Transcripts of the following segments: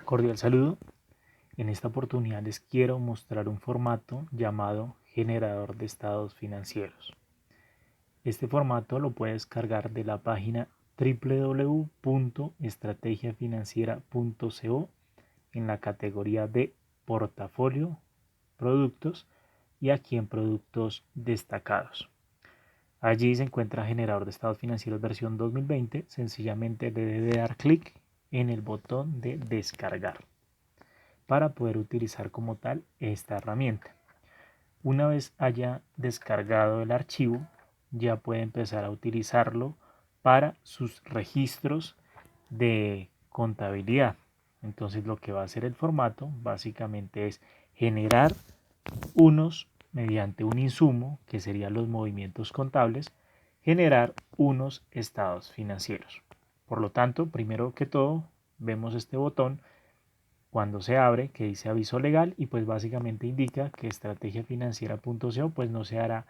Cordial saludo. En esta oportunidad les quiero mostrar un formato llamado generador de estados financieros. Este formato lo puedes cargar de la página www.estrategiafinanciera.co en la categoría de portafolio, productos y aquí en productos destacados. Allí se encuentra generador de estados financieros versión 2020. Sencillamente debe dar clic en el botón de descargar para poder utilizar como tal esta herramienta. Una vez haya descargado el archivo, ya puede empezar a utilizarlo para sus registros de contabilidad. Entonces lo que va a hacer el formato básicamente es generar unos mediante un insumo, que serían los movimientos contables, generar unos estados financieros. Por lo tanto, primero que todo, vemos este botón cuando se abre que dice aviso legal y pues básicamente indica que estrategiafinanciera.co pues no se hará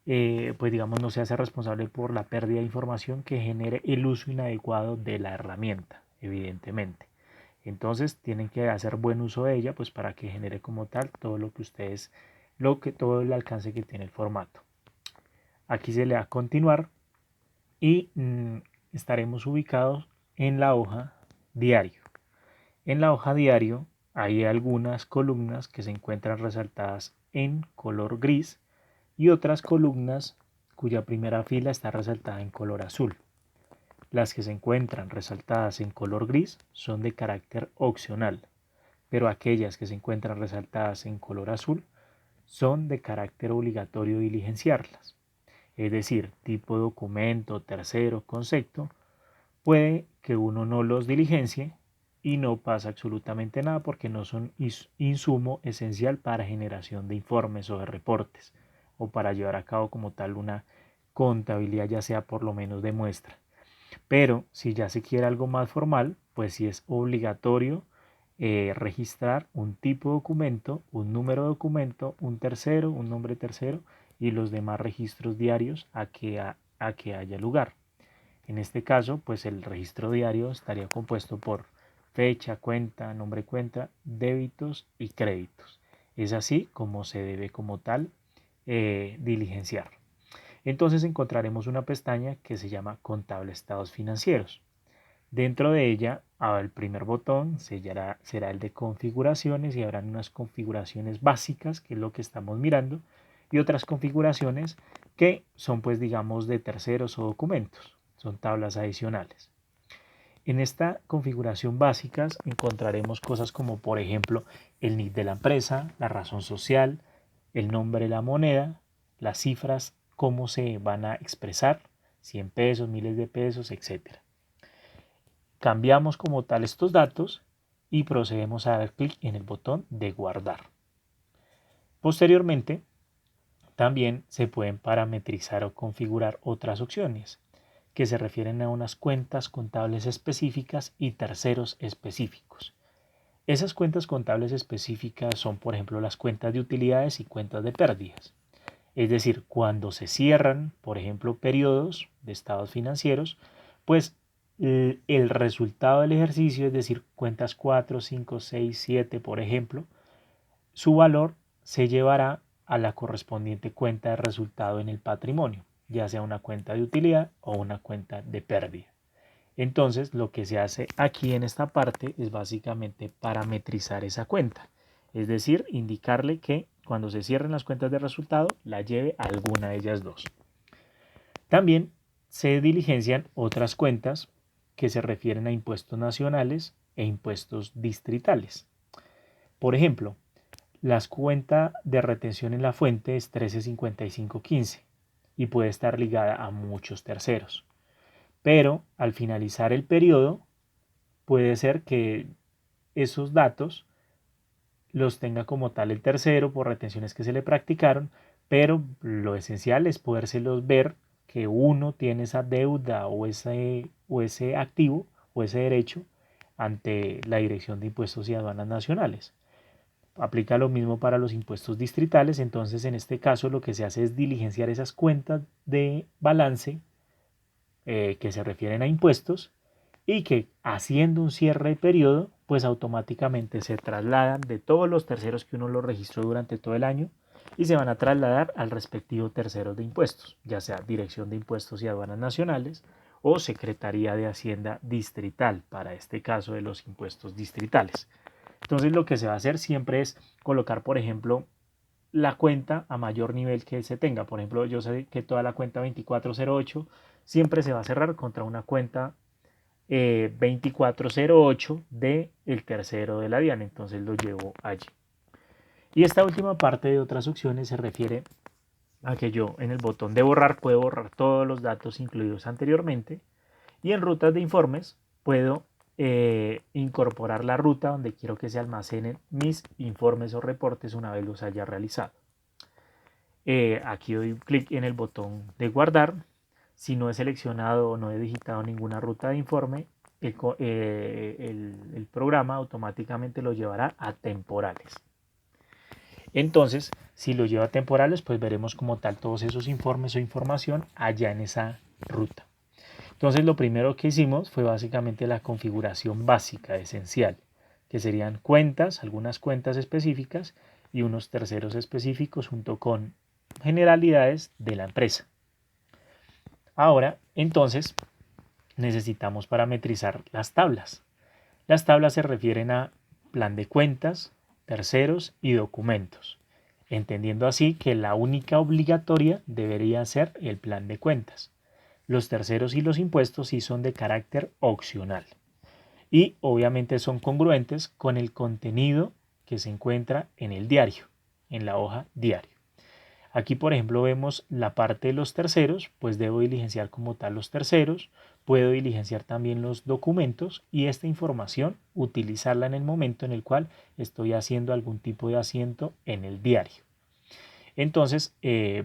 pues digamos no se hace responsable por la pérdida de información que genere el uso inadecuado de la herramienta, evidentemente. Entonces tienen que hacer buen uso de ella pues para que genere como tal todo lo que ustedes, todo el alcance que tiene el formato. Aquí se le da a continuar y estaremos ubicados en la hoja diario. En la hoja diario hay algunas columnas que se encuentran resaltadas en color gris y otras columnas cuya primera fila está resaltada en color azul. Las que se encuentran resaltadas en color gris son de carácter opcional, pero aquellas que se encuentran resaltadas en color azul son de carácter obligatorio diligenciarlas. Es decir, tipo documento, tercero, concepto, puede que uno no los diligencie y no pasa absolutamente nada porque no son insumo esencial para generación de informes o de reportes o para llevar a cabo como tal una contabilidad, ya sea por lo menos de muestra. Pero si ya se quiere algo más formal, pues sí es obligatorio registrar un tipo de documento, un número de documento, un tercero, un nombre tercero y los demás registros diarios a que haya lugar. En este caso, pues el registro diario estaría compuesto por fecha, cuenta, nombre cuenta, débitos y créditos. Es así como se debe como tal diligenciar. Entonces encontraremos una pestaña que se llama Contable Estados Financieros. Dentro de ella, el primer botón será el de configuraciones y habrán unas configuraciones básicas, que es lo que estamos mirando, y otras configuraciones que son pues digamos de terceros o documentos, son tablas adicionales. En esta configuración básicas encontraremos cosas como por ejemplo el NIF de la empresa, la razón social, el nombre de la moneda, las cifras, cómo se van a expresar, 100 pesos, miles de pesos, etcétera. Cambiamos como tal estos datos y procedemos a dar clic en el botón de guardar. Posteriormente, también se pueden parametrizar o configurar otras opciones que se refieren a unas cuentas contables específicas y terceros específicos. Esas cuentas contables específicas son, por ejemplo, las cuentas de utilidades y cuentas de pérdidas. Es decir, cuando se cierran, por ejemplo, periodos de estados financieros, pues el resultado del ejercicio, es decir, cuentas 4, 5, 6, 7, por ejemplo, su valor se llevará a la correspondiente cuenta de resultado en el patrimonio, ya sea una cuenta de utilidad o una cuenta de pérdida. Entonces, lo que se hace aquí en esta parte es básicamente parametrizar esa cuenta, es decir, indicarle que cuando se cierren las cuentas de resultado, la lleve a alguna de ellas dos. También se diligencian otras cuentas que se refieren a impuestos nacionales e impuestos distritales. Por ejemplo, la cuenta de retención en la fuente es 135515 y puede estar ligada a muchos terceros. Pero al finalizar el periodo, puede ser que esos datos los tenga como tal el tercero por retenciones que se le practicaron, pero lo esencial es podérselos ver que uno tiene esa deuda o ese activo o ese derecho ante la Dirección de Impuestos y Aduanas Nacionales. Aplica lo mismo para los impuestos distritales, entonces en este caso lo que se hace es diligenciar esas cuentas de balance que se refieren a impuestos y que haciendo un cierre de periodo pues automáticamente se trasladan de todos los terceros que uno los registró durante todo el año y se van a trasladar al respectivo tercero de impuestos, ya sea Dirección de Impuestos y Aduanas Nacionales o Secretaría de Hacienda Distrital, para este caso de los impuestos distritales. Entonces lo que se va a hacer siempre es colocar, por ejemplo, la cuenta a mayor nivel que se tenga. Por ejemplo, yo sé que toda la cuenta 2408 siempre se va a cerrar contra una cuenta 2408 de el tercero de la DIAN, entonces lo llevo allí. Y esta última parte de otras opciones se refiere a que yo en el botón de borrar puedo borrar todos los datos incluidos anteriormente y en rutas de informes puedo incorporar la ruta donde quiero que se almacenen mis informes o reportes una vez los haya realizado. Aquí doy clic en el botón de guardar. Si no he seleccionado o no he digitado ninguna ruta de informe, el programa automáticamente lo llevará a temporales. Entonces, si lo lleva a temporales, pues veremos como tal todos esos informes o información allá en esa ruta. Entonces, lo primero que hicimos fue básicamente la configuración básica, esencial, que serían cuentas, algunas cuentas específicas y unos terceros específicos junto con generalidades de la empresa. Ahora, entonces, necesitamos parametrizar las tablas. Las tablas se refieren a plan de cuentas, terceros y documentos, entendiendo así que la única obligatoria debería ser el plan de cuentas. Los terceros y los impuestos sí son de carácter opcional y obviamente son congruentes con el contenido que se encuentra en el diario, en la hoja diario. Aquí, por ejemplo, vemos la parte de los terceros, pues debo diligenciar como tal los terceros, puedo diligenciar también los documentos y esta información utilizarla en el momento en el cual estoy haciendo algún tipo de asiento en el diario. Entonces,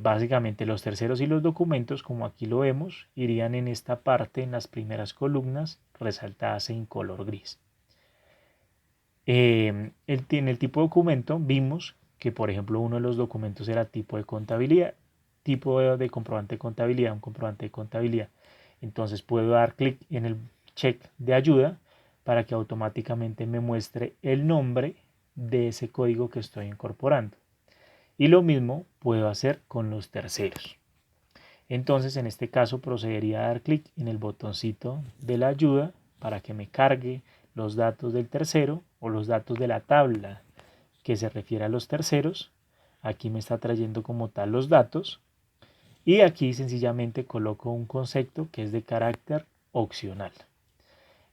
básicamente los terceros y los documentos, como aquí lo vemos, irían en esta parte, en las primeras columnas, resaltadas en color gris. En el tipo de documento vimos que, por ejemplo, uno de los documentos era tipo de contabilidad, tipo de comprobante de contabilidad, un comprobante de contabilidad. Entonces puedo dar clic en el check de ayuda para que automáticamente me muestre el nombre de ese código que estoy incorporando. Y lo mismo puedo hacer con los terceros. Entonces en este caso procedería a dar clic en el botoncito de la ayuda para que me cargue los datos del tercero o los datos de la tabla que se refiere a los terceros. Aquí me está trayendo como tal los datos y aquí sencillamente coloco un concepto que es de carácter opcional.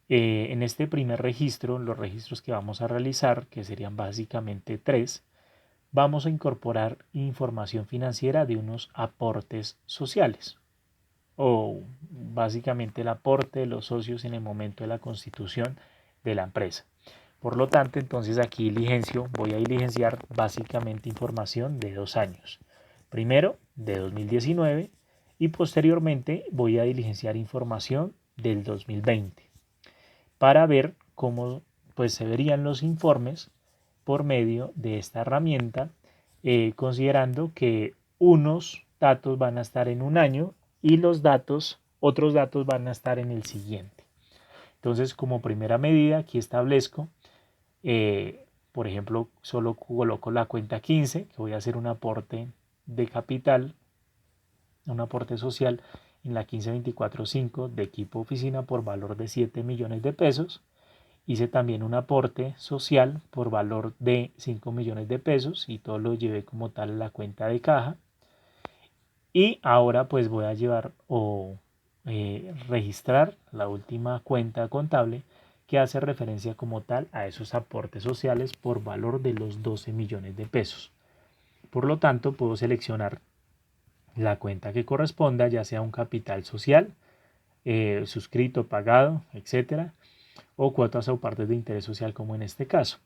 En este primer registro, los registros que vamos a realizar, que serían básicamente 3, vamos a incorporar información financiera de unos aportes sociales o básicamente el aporte de los socios en el momento de la constitución de la empresa. Por lo tanto, entonces aquí voy a diligenciar básicamente información de 2 años. Primero de 2019 y posteriormente voy a diligenciar información del 2020 para ver cómo pues se verían los informes por medio de esta herramienta, considerando que unos datos van a estar en un año y otros datos van a estar en el siguiente. Entonces, como primera medida, aquí establezco, por ejemplo, solo coloco la cuenta 15, que voy a hacer un aporte de capital, un aporte social en la 15245 de equipo oficina por valor de 7 millones de pesos. Hice también un aporte social por valor de 5 millones de pesos y todo lo llevé como tal a la cuenta de caja. Y ahora pues voy a llevar o registrar la última cuenta contable que hace referencia como tal a esos aportes sociales por valor de los 12 millones de pesos. Por lo tanto, puedo seleccionar la cuenta que corresponda, ya sea un capital social, suscrito, pagado, etcétera, o cuotas o partes de interés social como en este caso,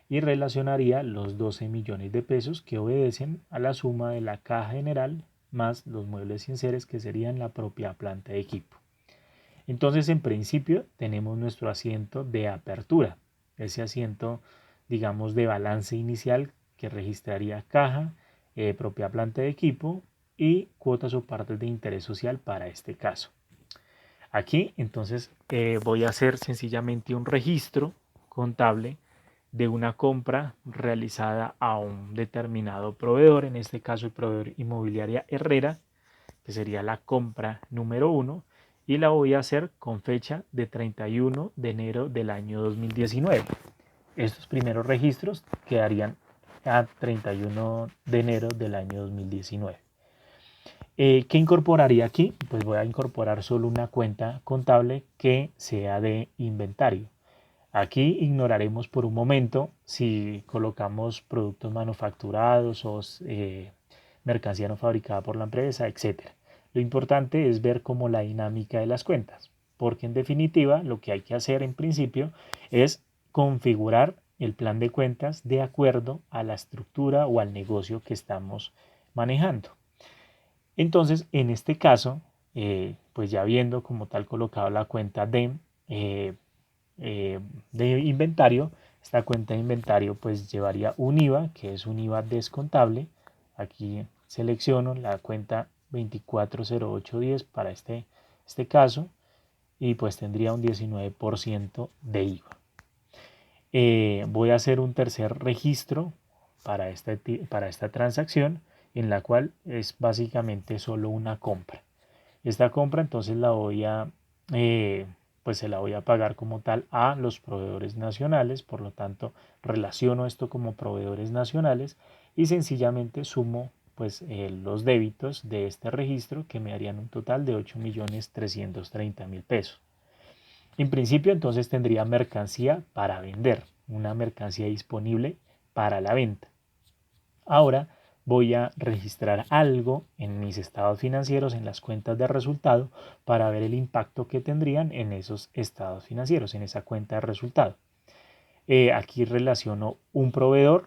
y relacionaría los 12 millones de pesos que obedecen a la suma de la caja general más los muebles y enseres que serían la propia planta de equipo. Entonces, en principio, tenemos nuestro asiento de apertura, ese asiento, digamos, de balance inicial que registraría caja, propia planta de equipo y cuotas o partes de interés social para este caso. Aquí, entonces, voy a hacer sencillamente un registro contable de una compra realizada a un determinado proveedor, en este caso el proveedor Inmobiliaria Herrera, que sería la compra número 1, y la voy a hacer con fecha de 31 de enero del año 2019. Estos primeros registros quedarían a 31 de enero del año 2019. ¿Qué incorporaría aquí? Pues voy a incorporar solo una cuenta contable que sea de inventario. Aquí ignoraremos por un momento si colocamos productos manufacturados o mercancía no fabricada por la empresa, etc. Lo importante es ver como la dinámica de las cuentas, porque en definitiva lo que hay que hacer en principio es configurar el plan de cuentas de acuerdo a la estructura o al negocio que estamos manejando. Entonces, en este caso, pues ya viendo como tal colocado la cuenta eh, de inventario, esta cuenta de inventario pues llevaría un IVA, que es un IVA descontable. Aquí selecciono la cuenta 240810 para este caso y pues tendría un 19% de IVA. Voy a hacer un tercer registro para esta transacción, en la cual es básicamente solo una compra. Esta compra entonces pues se la voy a pagar como tal a los proveedores nacionales, por lo tanto relaciono esto como proveedores nacionales y sencillamente sumo pues los débitos de este registro, que me harían un total de 8.330.000 pesos. En principio entonces tendría mercancía para vender, una mercancía disponible para la venta. Ahora voy a registrar algo en mis estados financieros, en las cuentas de resultado, para ver el impacto que tendrían en esos estados financieros, en esa cuenta de resultado. Aquí relaciono un proveedor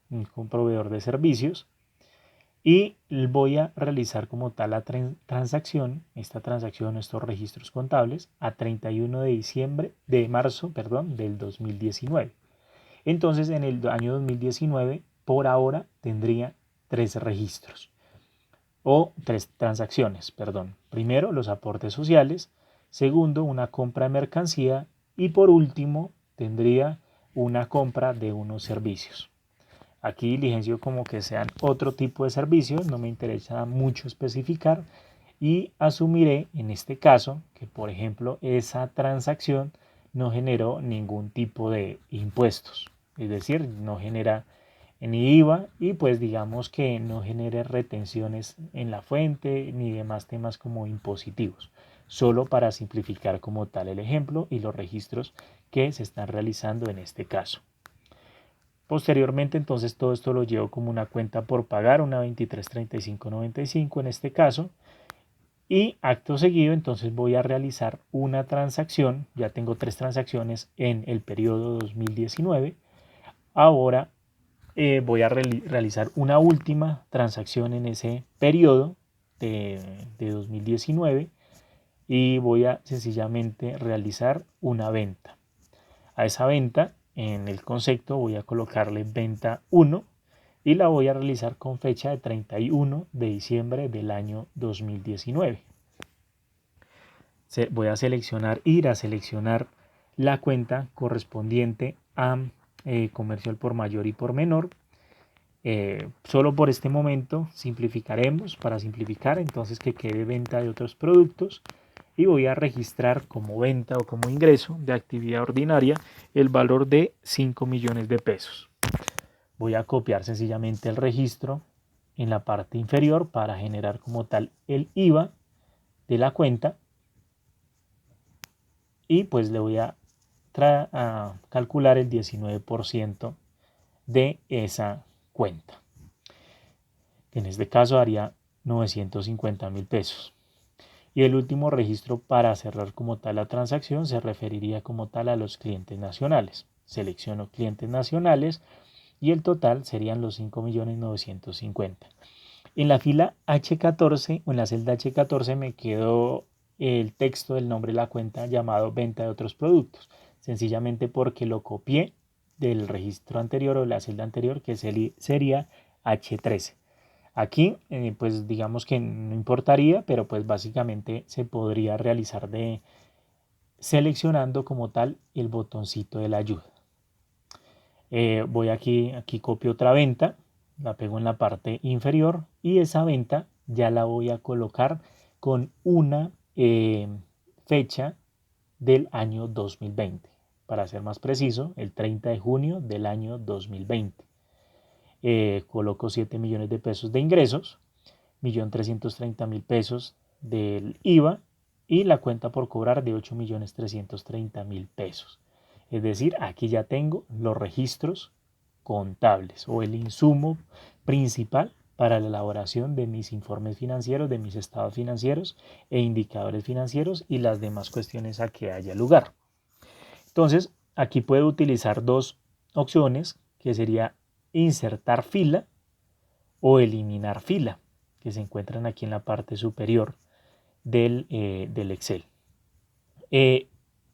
de servicios, y voy a realizar como tal la transacción, estos registros contables, a 31 de marzo del 2019. Entonces, en el año 2019, por ahora, tendría tres registros o tres transacciones, perdón. Primero, los aportes sociales. Segundo, una compra de mercancía. Y por último, tendría una compra de unos servicios. Aquí diligencio como que sean otro tipo de servicios, no me interesa mucho especificar, y asumiré en este caso que, por ejemplo, esa transacción no generó ningún tipo de impuestos, es decir, no genera ni IVA y pues digamos que no genere retenciones en la fuente ni demás temas como impositivos, solo para simplificar como tal el ejemplo y los registros que se están realizando en este caso. Posteriormente, entonces, todo esto lo llevo como una cuenta por pagar, una 233595 en este caso. Y acto seguido, entonces voy a realizar una transacción. Ya tengo tres transacciones en el periodo 2019. Ahora voy a realizar una última transacción en ese periodo de 2019 y voy a sencillamente realizar una venta. A esa venta, en el concepto, voy a colocarle venta 1 y la voy a realizar con fecha de 31 de diciembre del año 2019. Voy a ir a seleccionar la cuenta correspondiente a comercio al por mayor y por menor. Solo por este momento simplificaremos para simplificar, entonces que quede venta de otros productos, y voy a registrar como venta o como ingreso de actividad ordinaria el valor de 5 millones de pesos. Voy a copiar sencillamente el registro en la parte inferior para generar como tal el IVA de la cuenta y pues le voy a calcular el 19% de esa cuenta, que en este caso haría 950.000 pesos. Y el último registro para cerrar como tal la transacción se referiría como tal a los clientes nacionales. Selecciono clientes nacionales y el total serían los 5.950.000. En la fila H14 o en la celda H14 me quedó el texto del nombre de la cuenta llamado venta de otros productos, sencillamente porque lo copié del registro anterior o de la celda anterior, que sería H13. Aquí pues digamos que no importaría, pero pues básicamente se podría realizar seleccionando como tal el botoncito de la ayuda. Voy aquí copio otra venta, la pego en la parte inferior y esa venta ya la voy a colocar con una fecha del año 2020. Para ser más preciso, el 30 de junio del año 2020. Coloco 7 millones de pesos de ingresos, 1.330.000 pesos del IVA y la cuenta por cobrar de 8.330.000 pesos. Es decir, aquí ya tengo los registros contables o el insumo principal para la elaboración de mis informes financieros, de mis estados financieros e indicadores financieros y las demás cuestiones a que haya lugar. Entonces, aquí puedo utilizar dos opciones, que sería insertar fila o eliminar fila, que se encuentran aquí en la parte superior del Excel.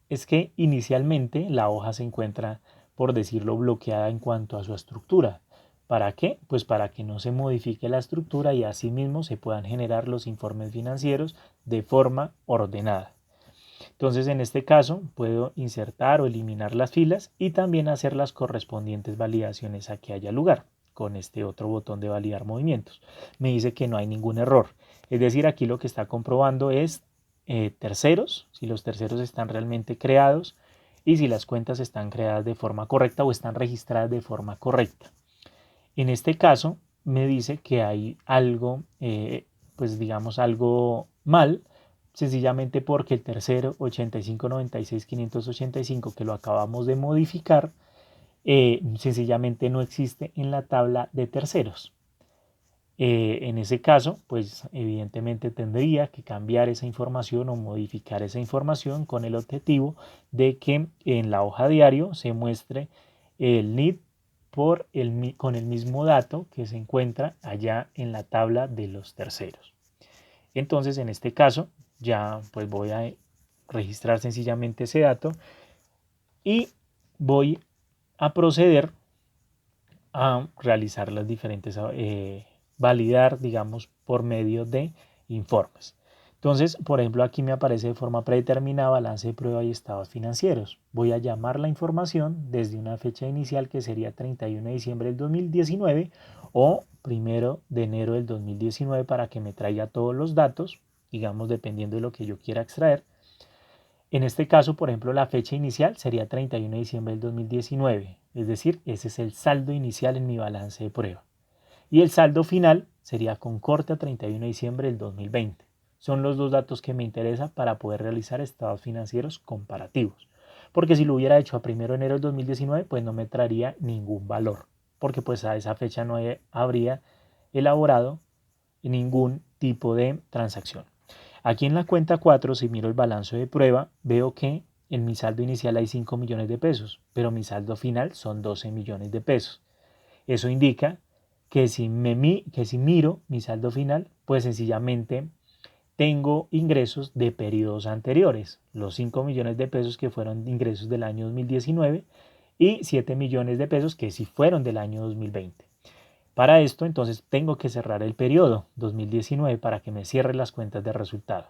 Es que inicialmente la hoja se encuentra, por decirlo, bloqueada en cuanto a su estructura. ¿Para qué? Pues para que no se modifique la estructura y asimismo se puedan generar los informes financieros de forma ordenada. Entonces, en este caso, puedo insertar o eliminar las filas y también hacer las correspondientes validaciones a que haya lugar con este otro botón de validar movimientos. Me dice que no hay ningún error. Es decir, aquí lo que está comprobando es terceros, si los terceros están realmente creados y si las cuentas están creadas de forma correcta o están registradas de forma correcta. En este caso, me dice que hay algo, pues digamos algo mal, sencillamente porque el tercero 8596.585 que lo acabamos de modificar, sencillamente no existe en la tabla de terceros. En ese caso, pues evidentemente tendría que cambiar esa información o modificar esa información con el objetivo de que en la hoja diario se muestre el NID con el mismo dato que se encuentra allá en la tabla de los terceros. Entonces, en este caso, ya pues voy a registrar sencillamente ese dato y voy a proceder a realizar las diferentes, validar, digamos, por medio de informes. Entonces, por ejemplo, aquí me aparece de forma predeterminada balance de prueba y estados financieros. Voy a llamar la información desde una fecha inicial que sería 31 de diciembre del 2019 o 1 de enero del 2019 para que me traiga todos los datos, digamos, dependiendo de lo que yo quiera extraer. En este caso, por ejemplo, la fecha inicial sería 31 de diciembre del 2019, es decir, ese es el saldo inicial en mi balance de prueba. Y el saldo final sería con corte a 31 de diciembre del 2020. Son los dos datos que me interesan para poder realizar estados financieros comparativos. Porque si lo hubiera hecho a 1 de enero del 2019, pues no me traería ningún valor. Porque pues a esa fecha no habría elaborado ningún tipo de transacción. Aquí en la cuenta 4, si miro el balance de prueba, veo que en mi saldo inicial hay 5 millones de pesos, pero mi saldo final son 12 millones de pesos. Eso indica que si miro mi saldo final, pues sencillamente tengo ingresos de periodos anteriores, los 5 millones de pesos que fueron ingresos del año 2019 y 7 millones de pesos que sí fueron del año 2020. Para esto, entonces, tengo que cerrar el periodo 2019 para que me cierre las cuentas de resultado.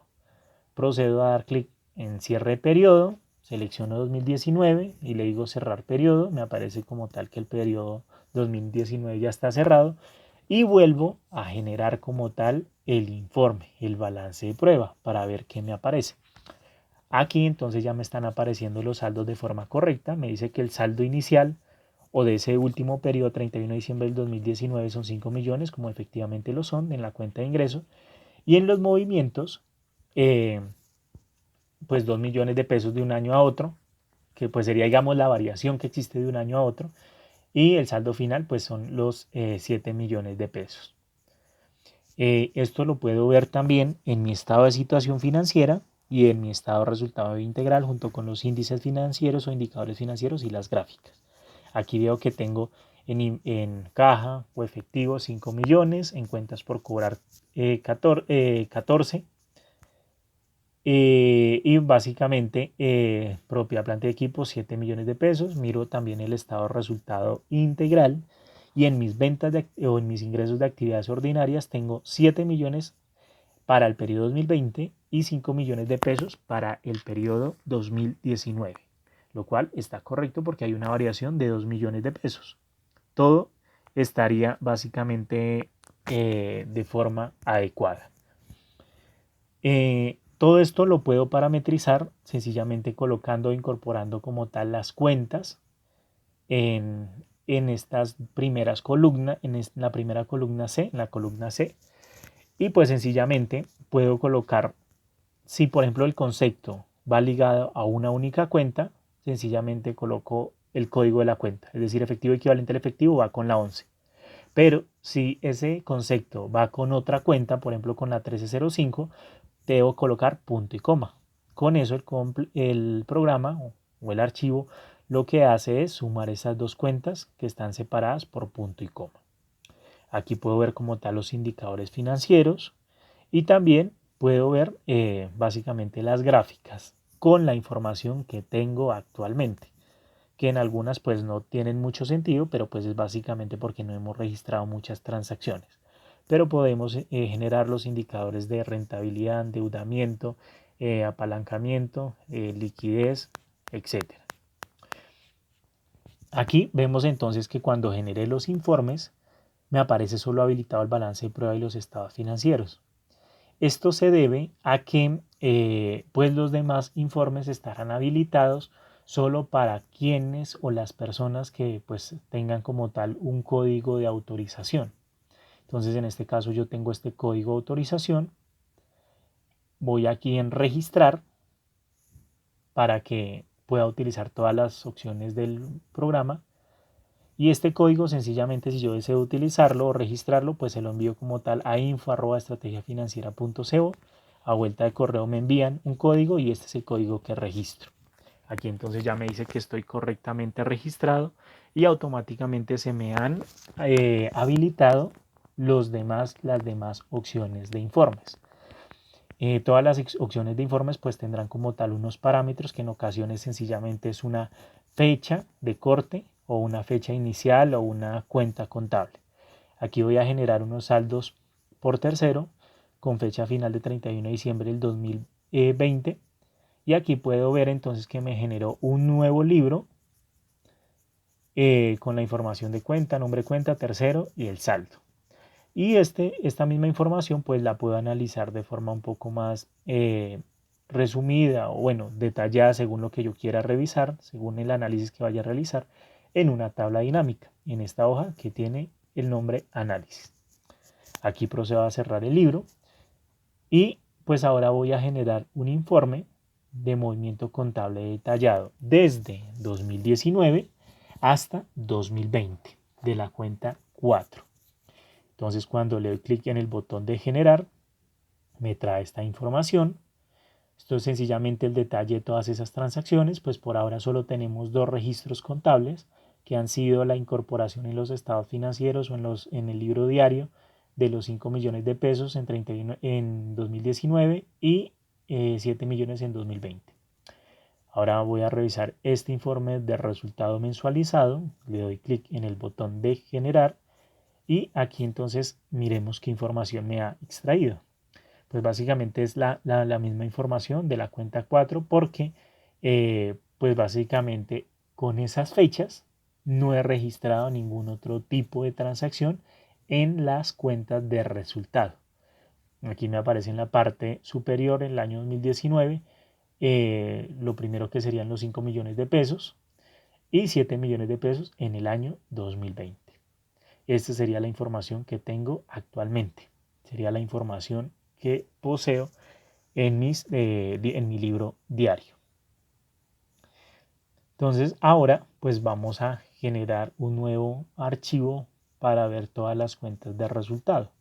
Procedo a dar clic en cierre de periodo, selecciono 2019 y le digo cerrar periodo. Me aparece como tal que el periodo 2019 ya está cerrado y vuelvo a generar como tal el informe, el balance de prueba para ver qué me aparece. Aquí entonces ya me están apareciendo los saldos de forma correcta. Me dice que el saldo inicial o de ese último periodo 31 de diciembre del 2019 son 5 millones, como efectivamente lo son en la cuenta de ingresos. Y en los movimientos, pues 2 millones de pesos de un año a otro, que pues sería digamos la variación que existe de un año a otro. Y el saldo final pues son los 7 millones de pesos. Esto lo puedo ver también en mi estado de situación financiera y en mi estado de resultado integral junto con los índices financieros o indicadores financieros y las gráficas. Aquí veo que tengo en caja o efectivo 5 millones, en cuentas por cobrar 14 y básicamente propiedad, planta de equipo 7 millones de pesos. Miro también el estado de resultado integral y en mis ventas o en mis ingresos de actividades ordinarias tengo 7 millones para el periodo 2020 y 5 millones de pesos para el periodo 2019. lo cual está correcto porque hay una variación de 2 millones de pesos. Todo estaría básicamente de forma adecuada. Todo esto lo puedo parametrizar sencillamente colocando e incorporando como tal las cuentas en, estas primeras columnas, en la primera columna C, en la columna C, y pues sencillamente puedo colocar, si por ejemplo el concepto va ligado a una única cuenta, sencillamente coloco el código de la cuenta, es decir, efectivo equivalente al efectivo va con la 11. Pero si ese concepto va con otra cuenta, por ejemplo con la 1305, debo colocar punto y coma. Con eso el programa o el archivo lo que hace es sumar esas dos cuentas que están separadas por punto y coma. Aquí puedo ver como tal los indicadores financieros y también puedo ver básicamente las gráficas con la información que tengo actualmente, que en algunas pues no tienen mucho sentido, pero pues es básicamente porque no hemos registrado muchas transacciones. Pero podemos generar los indicadores de rentabilidad, endeudamiento, apalancamiento, liquidez, etcétera. Aquí vemos entonces que cuando genere los informes me aparece solo habilitado el balance de prueba y los estados financieros. Esto se debe a que pues los demás informes estarán habilitados solo para quienes o las personas que pues tengan como tal un código de autorización. Entonces en este caso yo tengo este código de autorización. Voy aquí en registrar para que pueda utilizar todas las opciones del programa. Y este código sencillamente si yo deseo utilizarlo o registrarlo, pues se lo envío como tal a info@estrategiafinanciera.co. A vuelta de correo me envían un código y este es el código que registro. Aquí entonces ya me dice que estoy correctamente registrado y automáticamente se me han habilitado las demás opciones de informes. Todas las opciones de informes pues tendrán como tal unos parámetros que en ocasiones sencillamente es una fecha de corte o una fecha inicial o una cuenta contable. Aquí voy a generar unos saldos por tercero con fecha final de 31 de diciembre del 2020 y aquí puedo ver entonces que me generó un nuevo libro con la información de cuenta, nombre de cuenta, tercero y el saldo. Y esta misma información pues la puedo analizar de forma un poco más resumida o bueno, detallada según lo que yo quiera revisar, según el análisis que vaya a realizar en una tabla dinámica, en esta hoja que tiene el nombre análisis. Aquí procedo a cerrar el libro y pues ahora voy a generar un informe de movimiento contable detallado desde 2019 hasta 2020 de la cuenta 4. Entonces cuando le doy clic en el botón de generar, me trae esta información. Esto es sencillamente el detalle de todas esas transacciones, pues por ahora solo tenemos dos registros contables que han sido la incorporación en los estados financieros o en el libro diario de los 5 millones de pesos en 2019 y 7 millones en 2020. Ahora voy a revisar este informe de resultado mensualizado, le doy clic en el botón de generar y aquí entonces miremos qué información me ha extraído. Pues básicamente es la misma información de la cuenta 4 porque pues básicamente con esas fechas no he registrado ningún otro tipo de transacción en las cuentas de resultado. Aquí me aparece en la parte superior en el año 2019 lo primero que serían los 5 millones de pesos y 7 millones de pesos en el año 2020. Esta sería la información que tengo actualmente. Sería la información que poseo en mi libro diario. Entonces ahora pues vamos a generar un nuevo archivo para ver todas las cuentas de resultado.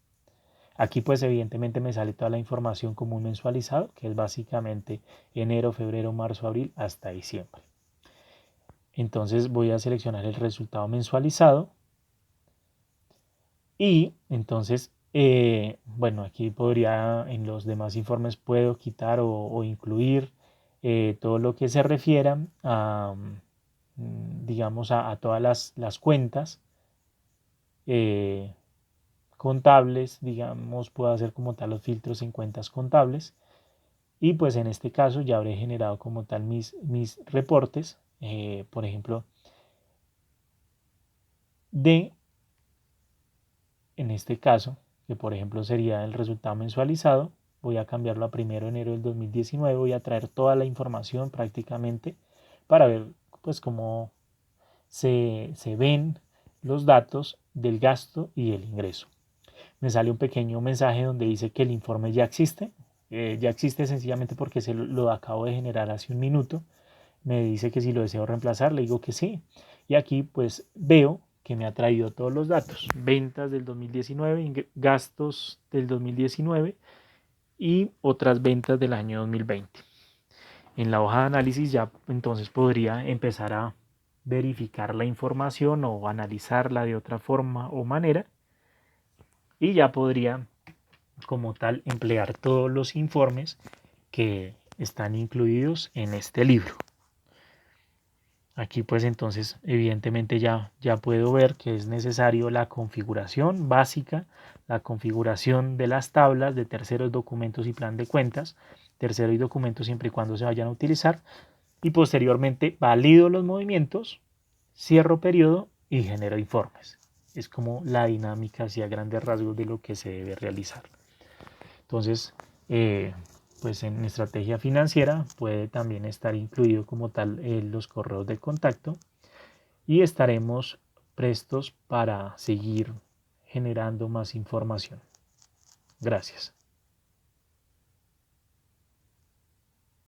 Aquí pues evidentemente me sale toda la información como un mensualizado, que es básicamente enero, febrero, marzo, abril hasta diciembre. Entonces voy a seleccionar el resultado mensualizado y entonces bueno, aquí podría en los demás informes puedo quitar o incluir todo lo que se refiera a digamos a todas las cuentas contables, digamos, puedo hacer como tal los filtros en cuentas contables y pues en este caso ya habré generado como tal mis reportes por ejemplo, de, en este caso, que por ejemplo sería el resultado mensualizado, voy a cambiarlo a 1 de enero del 2019, voy a traer toda la información prácticamente para ver pues cómo se ven los datos del gasto y del ingreso. Me sale un pequeño mensaje donde dice que el informe ya existe. Ya existe sencillamente porque lo acabo de generar hace un minuto. Me dice que si lo deseo reemplazar, le digo que sí. Y aquí pues veo que me ha traído todos los datos. Ventas del 2019, gastos del 2019 y otras ventas del año 2020. En la hoja de análisis ya entonces podría empezar a verificar la información o analizarla de otra forma o manera y ya podría como tal emplear todos los informes que están incluidos en este libro. Aquí pues entonces evidentemente ya puedo ver que es necesario la configuración básica, la configuración de las tablas de terceros, documentos y plan de cuentas, tercero y documentos siempre y cuando se vayan a utilizar, y posteriormente valido los movimientos, cierro periodo y genero informes. Es como la dinámica hacia grandes rasgos de lo que se debe realizar. Entonces, pues en estrategia financiera puede también estar incluido como tal los correos de contacto y estaremos prestos para seguir generando más información. Gracias.